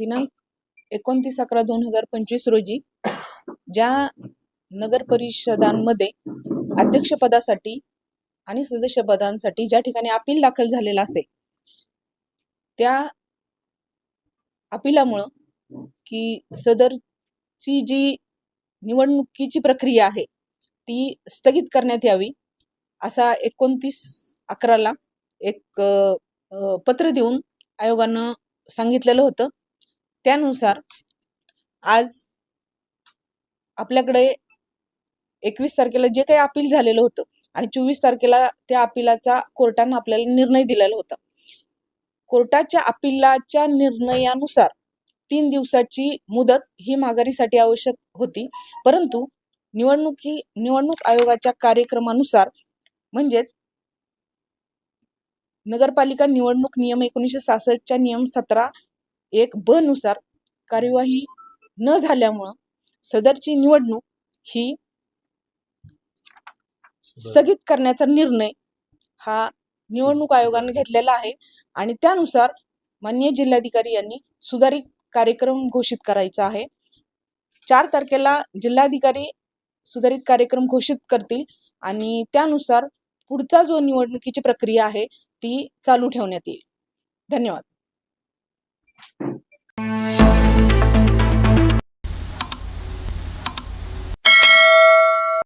दिनांक 29/11/2025 रोजी ज्या नगर परिषदांमध्ये अध्यक्षपदासाठी आणि सदस्यपदांसाठी ज्या ठिकाणी अपील दाखल झालेला असेल, त्या अपिलामुळं की सदरची जी निवडणुकीची प्रक्रिया आहे ती स्थगित करण्यात यावी असा 29/11 एक पत्र देऊन आयोगानं सांगितलेलं होतं. त्यानुसार आज आपल्याकडे 21 तारखेला जे काही अपील झालेलं होतं आणि 24 तारखेला त्या अपिलाचा कोर्टानं आपल्याला निर्णय दिलेला होता. कोर्टाच्या अपिलाच्या निर्णयानुसार 3 दिवसाची मुदत ही माघारीसाठी आवश्यक होती, परंतु निवडणूक आयोगाच्या कार्यक्रमानुसार म्हणजेच नगरपालिका निवडणूक नियम 1966च्या नियम 17(1)(ब) नुसार कार्यवाही न झाल्यामुळं सदरची निवडणूक ही स्थगित करण्याचा निर्णय हा निवडणूक आयोगाने घेतलेला आहे आणि त्यानुसार माननीय जिल्हाधिकारी यांनी सुधारित कार्यक्रम घोषित करायचा आहे. 4 तारखेला जिल्हाधिकारी सुधारित कार्यक्रम घोषित करतील आणि त्यानुसार पुढचा जो निवडणुकीची प्रक्रिया आहे ती चालू ठेवण्यात येईल. धन्यवाद.